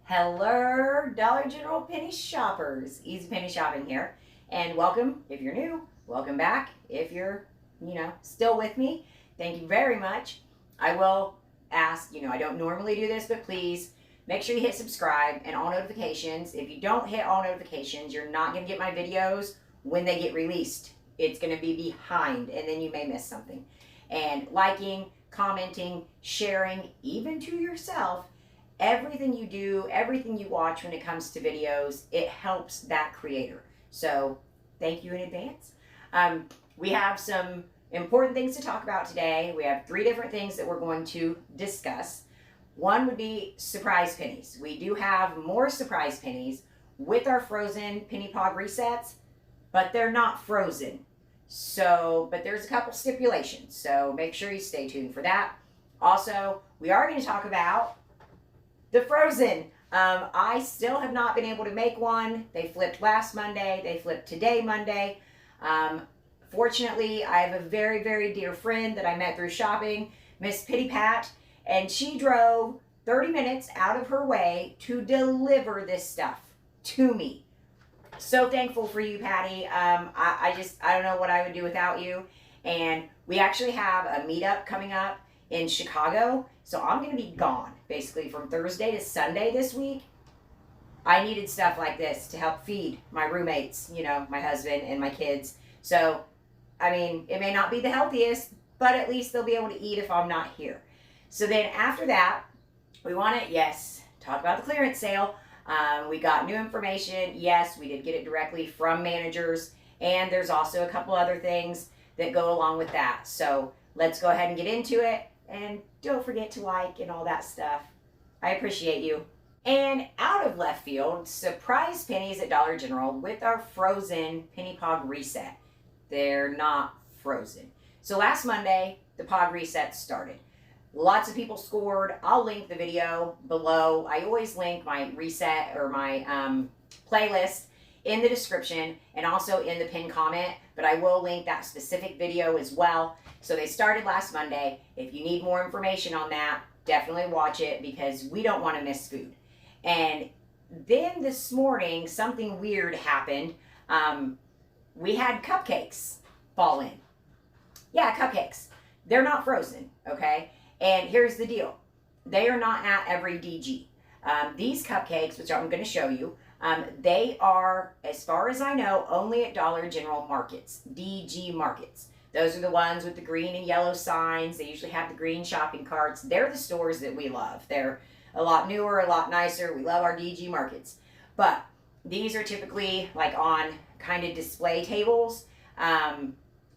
Hello, Dollar General Penny shoppers. Easy Penny Shopping here. And welcome if you're new. Welcome back if you're, still with me. Thank you very much. I will ask, I don't normally do this, but please make sure you hit subscribe and all notifications. If you don't hit all notifications, you're not going to get my videos when they get released. It's going to be behind, and then you may miss something. And liking, commenting, sharing, even to yourself, everything you do, everything you watch when it comes to videos, it helps that creator. So thank you in advance. We have some important things to talk about today. We have 3 different things that we're going to discuss. One would be surprise pennies. We do have more surprise pennies with our frozen penny POG resets, but they're not frozen. So, but there's a couple stipulations. So make sure you stay tuned for that. Also, we are going to talk about the frozen. I still have not been able to make one. They flipped last Monday. They flipped today, Monday. Fortunately, I have a very, very dear friend that I met through shopping, Miss Pitty Pat, and she drove 30 minutes out of her way to deliver this stuff to me. So thankful for you, Patty. I don't know what I would do without you. And we actually have a meetup coming up in Chicago. So I'm going to be gone basically from Thursday to Sunday this week. I needed stuff like this to help feed my roommates, my husband and my kids. So, I mean, it may not be the healthiest, but at least they'll be able to eat if I'm not here. So then after that, we want to, talk about the clearance sale. We got new information. Yes, we did get it directly from managers. And there's also a couple other things that go along with that. So let's go ahead and get into it. And don't forget to like and all that stuff. I appreciate you. And out of left field, surprise pennies at Dollar General with our frozen penny POG reset. They're not frozen. So last Monday, the POG reset started. Lots of people scored. I'll link the video below. I always link my reset or my playlist in the description and also in the pinned comment, but I will link that specific video as well. So they started last Monday. If you need more information on that, definitely watch it because we don't want to miss food. And then this morning, something weird happened. We had cupcakes fall in. Yeah, cupcakes. They're not frozen, okay? And here's the deal. They are not at every DG. These cupcakes, which I'm going to show you, they are, as far as I know, only at Dollar General markets, DG markets. Those are the ones with the green and yellow signs. They usually have the green shopping carts. They're the stores that we love. They're a lot newer, a lot nicer. We love our DG markets. But these are typically like on kind of display tables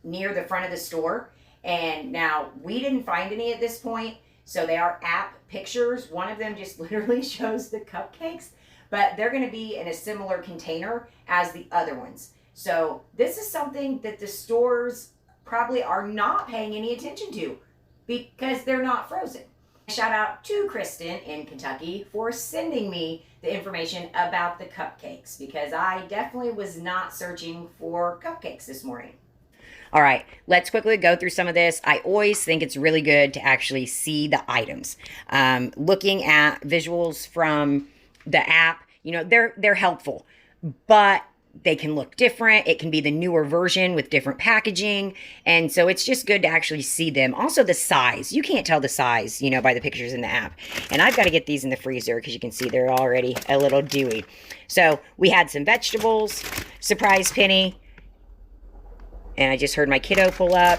near the front of the store. And now we didn't find any at this point. So they are app pictures. One of them just literally shows the cupcakes, but they're going to be in a similar container as the other ones. So this is something that the stores probably are not paying any attention to because they're not frozen. Shout out to Kristen in Kentucky for sending me the information about the cupcakes because I definitely was not searching for cupcakes this morning. All right, let's quickly go through some of this. I always think it's really good to actually see the items. Looking at visuals from the app, they're helpful, but they can look different. It can be the newer version with different packaging. And so it's just good to actually see them. Also the size. You can't tell the size, by the pictures in the app. And I've got to get these in the freezer because you can see they're already a little dewy. So we had some vegetables, surprise penny. And I just heard my kiddo pull up.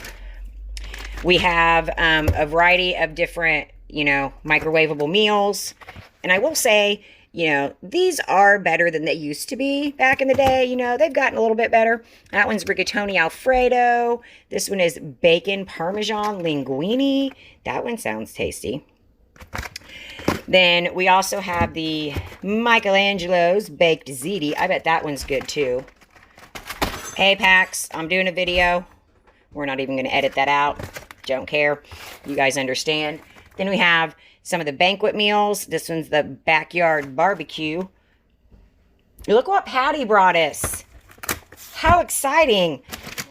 We have a variety of different, microwavable meals. And I will say, these are better than they used to be back in the day. They've gotten a little bit better. That one's rigatoni Alfredo. This one is bacon Parmesan linguine. That one sounds tasty. Then we also have the Michelangelo's baked ziti. I bet that one's good too. Hey, Pax, I'm doing a video. We're not even going to edit that out. Don't care. You guys understand. Then we have some of the banquet meals. This one's the backyard barbecue. Look what Patty brought us. How exciting.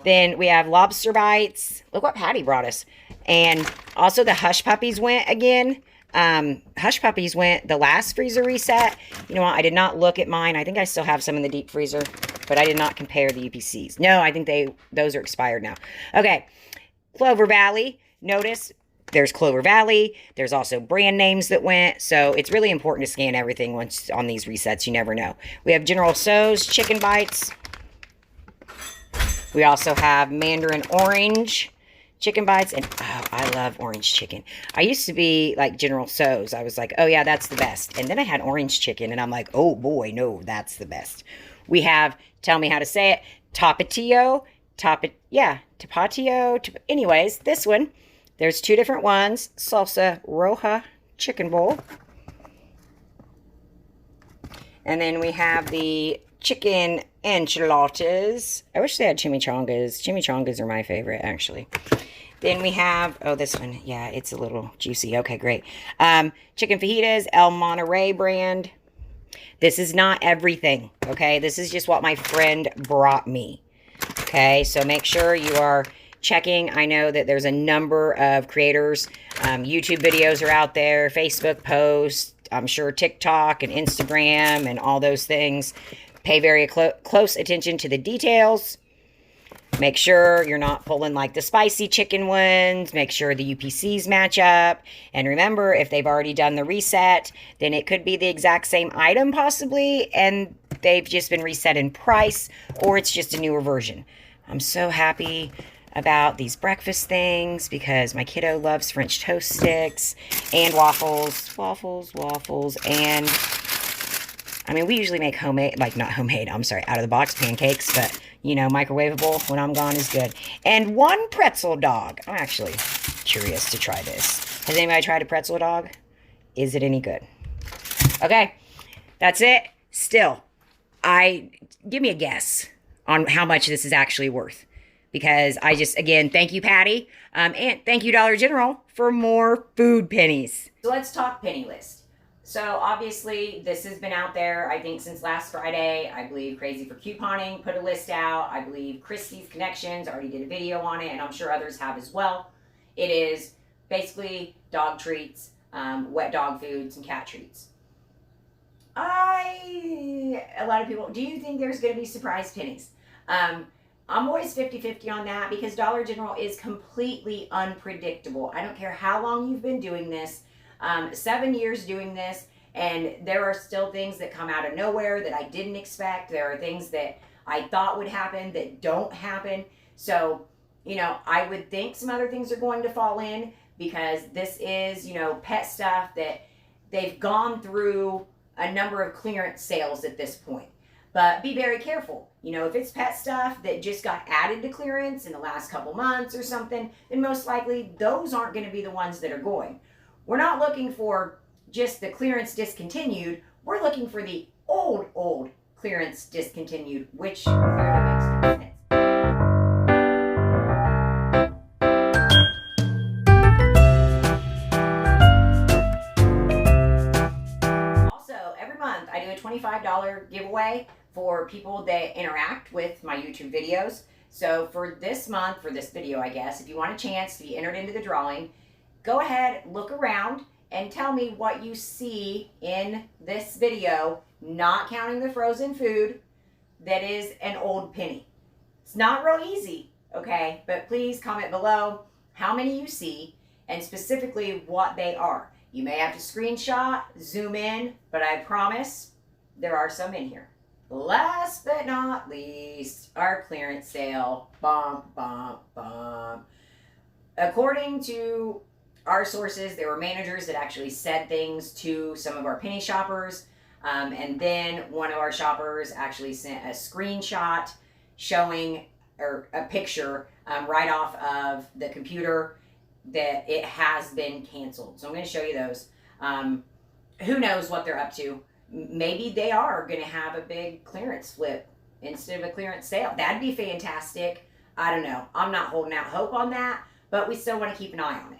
Then we have lobster bites. Look what Patty brought us. And also the Hush Puppies went again. Hush Puppies went the last freezer reset. You know what? I did not look at mine. I think I still have some in the deep freezer, but I did not compare the UPCs. No, I think those are expired now. Okay, Clover Valley. Notice there's Clover Valley. There's also brand names that went. So it's really important to scan everything once on these resets. You never know. We have General Tso's Chicken Bites. We also have Mandarin Orange Chicken Bites. And oh, I love orange chicken. I used to be like General Tso's. I was like, oh yeah, that's the best. And then I had orange chicken and I'm like, oh boy, no, that's the best. We have, tell me how to say it, Tapatio. Tapatio. Anyways, this one, there's two different ones. Salsa Roja Chicken Bowl. And then we have the chicken enchiladas. I wish they had chimichangas. Chimichangas are my favorite, actually. Then we have, oh, this one. Yeah, it's a little juicy. Okay, great. Chicken fajitas, El Monterey brand. This is not everything, okay? This is just what my friend brought me. Okay, so make sure you are checking. I know that there's a number of creators. YouTube videos are out there, Facebook posts, I'm sure TikTok and Instagram and all those things. Pay very close attention to the details. Make sure you're not pulling like the spicy chicken ones. Make sure the UPCs match up. And remember, if they've already done the reset, then it could be the exact same item possibly, and they've just been reset in price, or it's just a newer version. I'm so happy about these breakfast things because my kiddo loves French toast sticks and waffles, and I mean, we usually make homemade, like not homemade, I'm sorry, out of the box pancakes, but you know, microwavable when I'm gone is good. And one pretzel dog. I'm actually curious to try this. Has anybody tried a pretzel dog? Is it any good? Okay, that's it. Still, give me a guess on how much this is actually worth. Because I just, again, thank you, Patty. And thank you, Dollar General, for more food pennies. So let's talk penny list. So obviously, this has been out there, I think, since last Friday. I believe Crazy for Couponing put a list out. I believe Christie's Connections already did a video on it, and I'm sure others have as well. It is basically dog treats, wet dog foods, and cat treats. A lot of people, do you think there's going to be surprise pennies? I'm always 50-50 on that because Dollar General is completely unpredictable. I don't care how long you've been doing this, 7 years doing this, and there are still things that come out of nowhere that I didn't expect. There are things that I thought would happen that don't happen. So, you know, I would think some other things are going to fall in because this is, you know, pet stuff that they've gone through a number of clearance sales at this point. But be very careful. You know, if it's pet stuff that just got added to clearance in the last couple months or something, then most likely those aren't going to be the ones that are going. We're not looking for just the clearance discontinued. We're looking for the old clearance discontinued, which clearly makes no sense. Also, every month I do a $25 giveaway for people that interact with my YouTube videos. So for this month, for this video, I guess, if you want a chance to be entered into the drawing, go ahead, look around, and tell me what you see in this video, not counting the frozen food, that is an old penny. It's not real easy, okay? But please comment below how many you see and specifically what they are. You may have to screenshot, zoom in, but I promise there are some in here. Last but not least, our clearance sale. Bum, bum, bum. According to our sources, there were managers that actually said things to some of our penny shoppers. And then one of our shoppers actually sent a screenshot showing, or a picture right off of the computer that it has been canceled. So I'm going to show you those. Who knows what they're up to? Maybe they are going to have a big clearance flip instead of a clearance sale. That'd be fantastic. I don't know. I'm not holding out hope on that, but we still want to keep an eye on it.